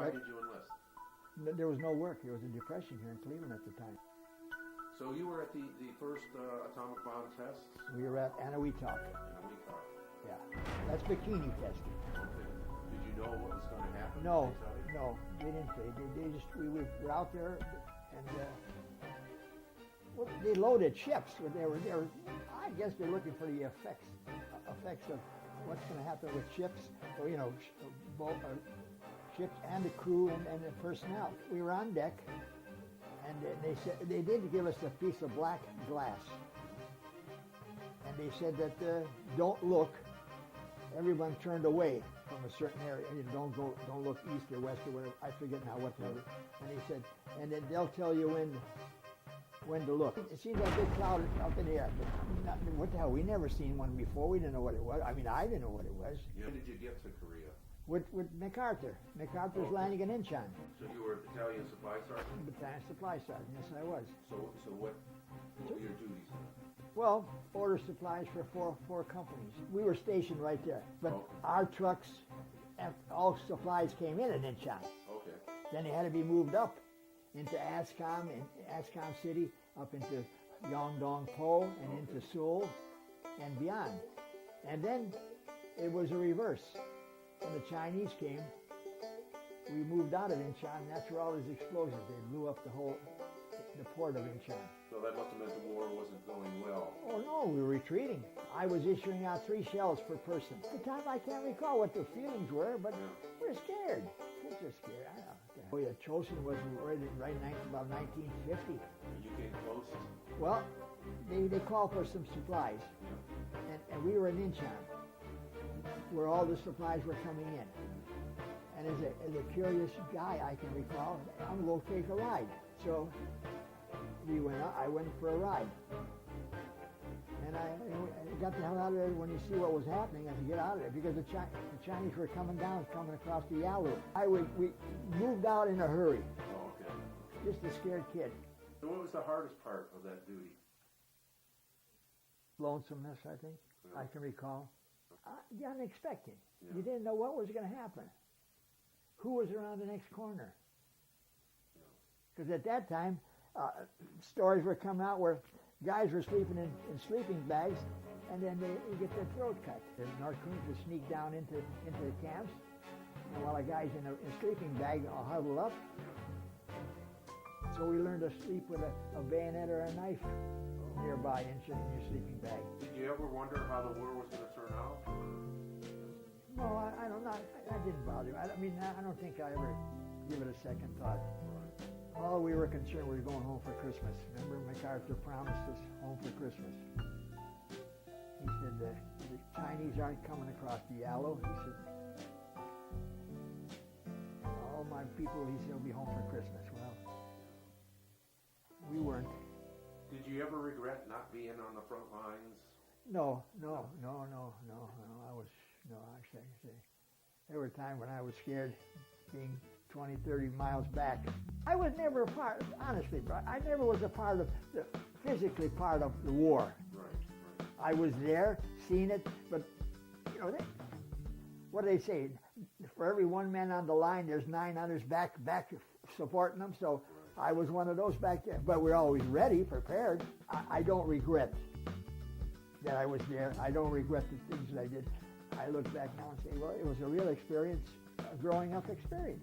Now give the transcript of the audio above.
Why did you enlist? There was no work. There was a depression here in Cleveland at the time. So you were at the first atomic bomb tests? We were at Anahuac. Yeah, that's bikini testing. Okay. Did you know what was going to happen? No, they didn't say. We were out there, and they loaded ships. But they were, I guess they're looking for the effects of what's going to happen with ships, or ships and the crew and the personnel. We were on deck, and they said they did give us a piece of black glass, and they said that don't look. Everyone turned away from a certain area. Don't look east or west or whatever. I forget now what they were. And they said, and then they'll tell you when to look. It seemed like a big cloud up in the air. But what the hell? We never seen one before. We didn't know what it was. I mean, I didn't know what it was. When did you get to Korea? With MacArthur. MacArthur's landing in Incheon. So you were a battalion supply sergeant? Battalion supply sergeant. Yes, I was. So what were your duties? Well, order supplies for four companies. We were stationed right there, but our trucks, all supplies came in at Incheon. Okay. Then they had to be moved up into Ascom City, up into Yeongdong-po, and into Seoul, and beyond. And then it was a reverse. When the Chinese came, we moved out of Incheon, and that's where all these explosions, they blew up the port of Incheon. So that must have meant the war wasn't going well. Oh no, we were retreating. I was issuing out 3 shells per person. At the time, I can't recall what the feelings were, but we were scared. Kids were scared. I don't know. Oh yeah, Chosin was right about 1950. And you came close? Well, they called for some supplies, and we were in Incheon, where all the supplies were coming in. And as a curious guy, I can recall, I'm going to go take a ride. So I went for a ride. And I got the hell out of there when you see what was happening. I had to get out of there because the Chinese were coming across the Yalu. We moved out in a hurry. Oh, okay. Just a scared kid. So what was the hardest part of that duty? Lonesomeness, I think, I can recall. The unexpected. Yeah. You didn't know what was going to happen. Who was around the next corner? Because at that time, stories were coming out where guys were sleeping in sleeping bags, and then they get their throat cut. The North Koreans would sneak down into the camps, and while a guy's in a sleeping bag all huddled up. So we learned to sleep with a bayonet or a knife nearby in your sleeping bag. Did you ever wonder how the war was going to turn out? No, I don't know. That didn't bother me. I don't think I ever give it a second thought. All we were concerned, we were going home for Christmas. Remember, MacArthur promised us home for Christmas. He said, the Chinese aren't coming across the Yalu. He said, all my people, he said, will be home for Christmas. Well, we weren't. Did you ever regret not being on the front lines? No. Actually, there were times when I was scared being 20, 30 miles back. I was never honestly, I never was physically part of the war. Right. I was there, seen it, but, what do they say? For every one man on the line, there's 9 others back supporting them, so I was one of those back there. But we're always ready, prepared. I don't regret that I was there. I don't regret the things that I did. I look back now and say, well, it was a real experience, a growing up experience.